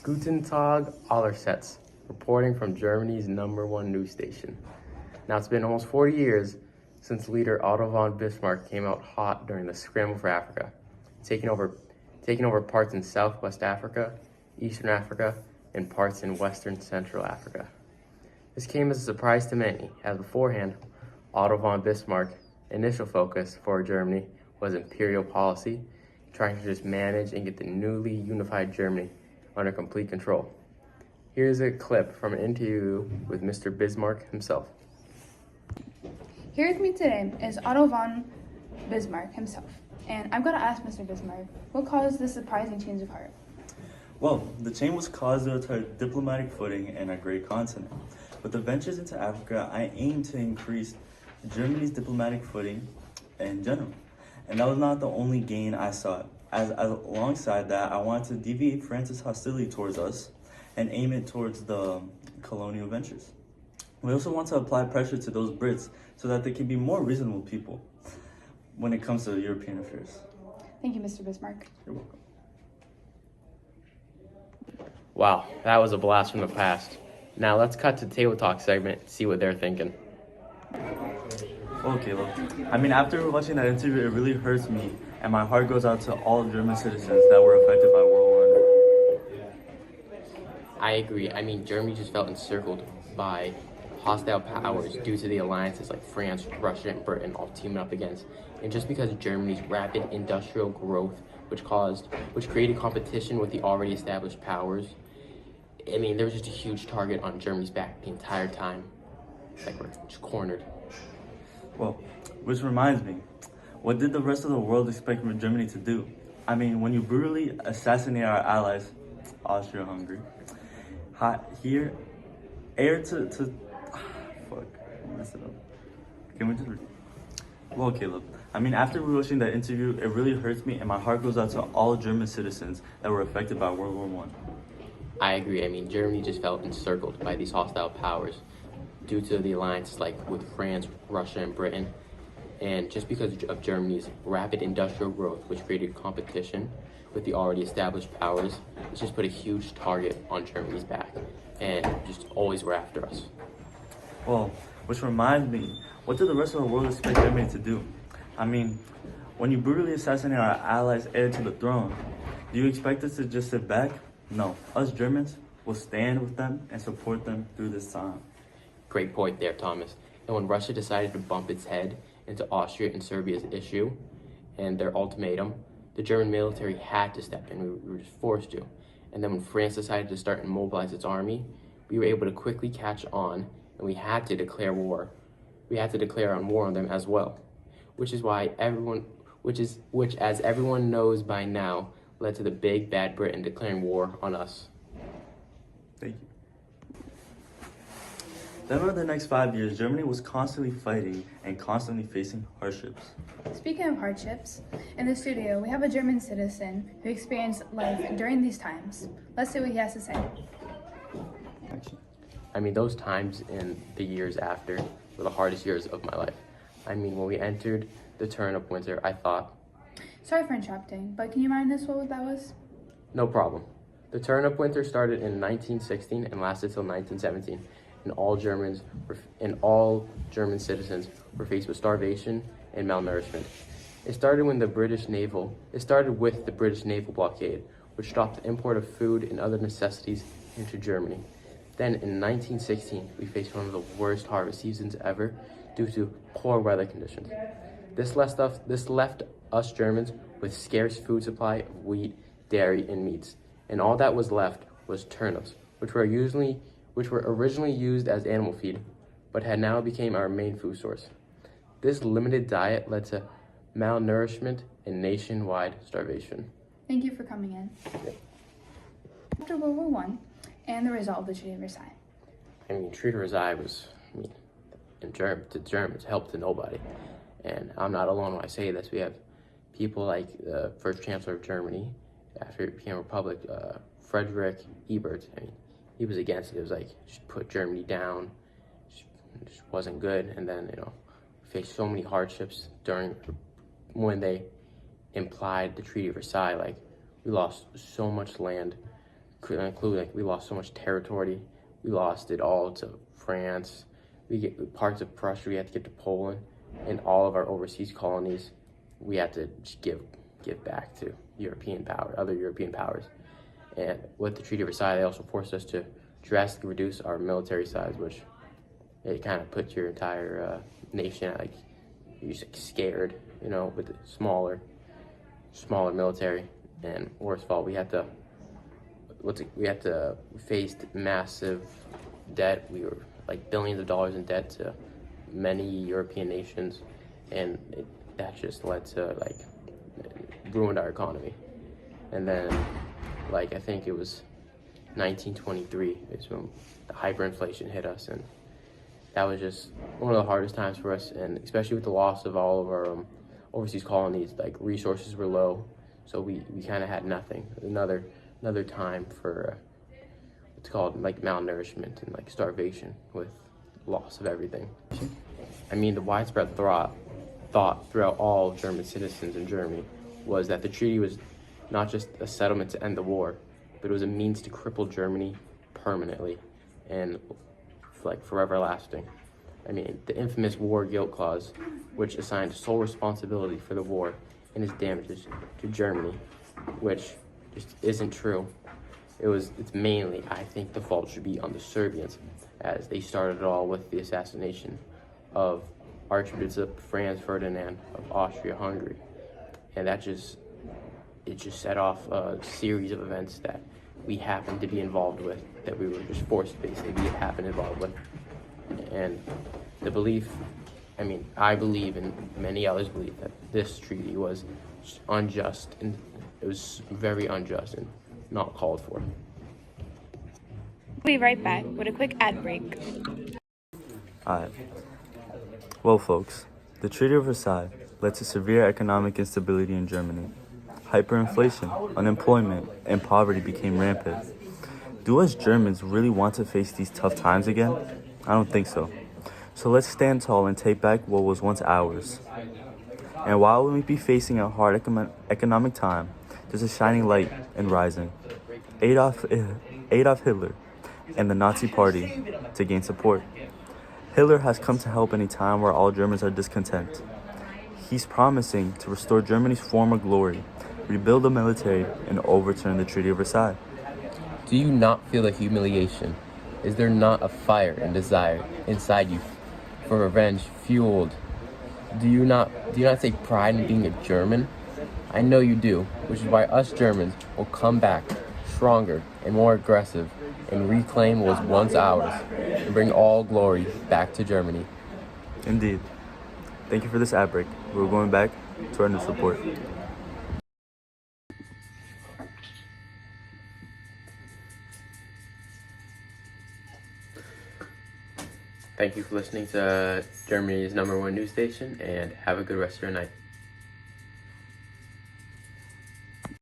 Guten Tag, Allersetz, reporting from Germany's #1 news station. Now, it's been almost 40 years since leader Otto von Bismarck came out hot during the scramble for Africa, taking over parts in Southwest Africa, Eastern Africa, and parts in Western Central Africa. This came as a surprise to many, as beforehand, Otto von Bismarck's initial focus for Germany was imperial policy, trying to just manage and get the newly unified Germany under complete control. Here's a clip from an interview with Mr. Bismarck himself. Here with me today is Otto von Bismarck himself. And I've got to ask Mr. Bismarck, what caused this surprising change of heart? Well, the change was caused due to our diplomatic footing in our great continent. With the ventures into Africa, I aim to increase Germany's diplomatic footing in general. And that was not the only gain I sought. As alongside that, I wanted to deviate France's hostility towards us and aim it towards the colonial ventures. We also want to apply pressure to those Brits so that they can be more reasonable people when it comes to European affairs. Thank you, Mr. Bismarck. You're welcome. Wow, that was a blast from the past. Now let's cut to the Table Talk segment and see what they're thinking. Okay, well, after watching that interview, it really hurts me, and my heart goes out to all German citizens that were affected by World War I. I agree. Germany just felt encircled by hostile powers due to the alliances like France, Russia, and Britain all teaming up against. And just because of Germany's rapid industrial growth, which created competition with the already established powers, there was just a huge target on Germany's back the entire time. It's like we're just cornered. Well, which reminds me, what did the rest of the world expect from Germany to do? When you brutally assassinate our allies, Austria-Hungary, here, heir to fuck, I messed it up. Can we just Well, Caleb, after watching that interview, it really hurts me, and my heart goes out to all German citizens that were affected by World War I. I agree. Germany just felt encircled by these hostile powers due to the alliances like with France, Russia, and Britain. And just because of Germany's rapid industrial growth, which created competition with the already established powers, it's just put a huge target on Germany's back and just always were after us. Well, which reminds me, what did the rest of the world expect Germany to do? When you brutally assassinate our allies' heir to the throne, do you expect us to just sit back? No, us Germans will stand with them and support them through this time. Great point there, Thomas. And when Russia decided to bump its head into Austria and Serbia's issue and their ultimatum, the German military had to step in. We were just forced to. And then when France decided to start and mobilize its army, we were able to quickly catch on, and we had to declare war. We had to declare on war on them as well, which as everyone knows by now, led to the big bad Britain declaring war on us. Thank you. Then over the next 5 years, Germany was constantly fighting and constantly facing hardships. Speaking of hardships, in the studio, we have a German citizen who experienced life during these times. Let's see what he has to say. Those times in the years after were the hardest years of my life. When we entered the turnip winter, I thought... Sorry for interrupting, but can you remind us what that was? No problem. The turnip winter started in 1916 and lasted till 1917. And all German citizens were faced with starvation and malnourishment. It started with the British naval blockade, which stopped the import of food and other necessities into Germany. Then in 1916, we faced one of the worst harvest seasons ever due to poor weather conditions. This left us Germans with scarce food supply of wheat, dairy, and meats. And all that was left was turnips, which were originally used as animal feed, but had now become our main food source. This limited diet led to malnourishment and nationwide starvation. Thank you for coming in. Yeah. After World War I and the result of the Treaty of Versailles. Treaty of Versailles was, to Germans, helped to nobody. And I'm not alone when I say this. We have people like the first Chancellor of Germany, after it became a republic, Frederick Ebert. He was against it. It was like, just put Germany down. Just wasn't good. And then, faced so many hardships when they implied the Treaty of Versailles. We lost so much land, include, like, we lost so much territory. We lost it all to France. We get parts of Prussia. We had to get to Poland, and all of our overseas colonies, we had to just give back to other European powers. And with the Treaty of Versailles, they also forced us to drastically reduce our military size, which it kind of put your entire nation at, like, you're just, like, scared, you know, with the smaller military. And worst of all, we had to face massive debt. We were like billions of dollars in debt to many European nations, and that just led to, like, ruined our economy. And then, like, I think it was 1923 is when the hyperinflation hit us, and that was just one of the hardest times for us. And especially with the loss of all of our overseas colonies, like, resources were low, so we kind of had nothing. Another time for what's called, like, malnourishment and, like, starvation with loss of everything. I mean, the widespread thought throughout all German citizens in Germany was that the treaty was not just a settlement to end the war, but it was a means to cripple Germany permanently and, like, forever lasting. I mean, the infamous war guilt clause, which assigned sole responsibility for the war and its damages to Germany, which just isn't true. It's mainly, I think, the fault should be on the Serbians, as they started it all with the assassination of Archbishop Franz Ferdinand of Austria-Hungary. And it just set off a series of events that we happened to be involved with, that we were just forced basically to happen involved with. And the belief, I mean, I believe, and many others believe, that this treaty was unjust, and it was very unjust and not called for. We'll be right back with a quick ad break. Alright. Well, folks, the Treaty of Versailles led to severe economic instability in Germany. Hyperinflation, unemployment, and poverty became rampant. Do us Germans really want to face these tough times again? I don't think so. So let's stand tall and take back what was once ours. And while we may be facing a hard economic time, there's a shining light and rising. Adolf Hitler and the Nazi Party to gain support. Hitler has come to help in a time where all Germans are discontent. He's promising to restore Germany's former glory, rebuild the military, and overturn the Treaty of Versailles. Do you not feel the humiliation? Is there not a fire and desire inside you for revenge fueled? Do you not take pride in being a German? I know you do, which is why us Germans will come back stronger and more aggressive and reclaim what was once ours and bring all glory back to Germany. Indeed. Thank you for this ad break. We're going back to our news report. Thank you for listening to Germany's #1 news station, and have a good rest of your night.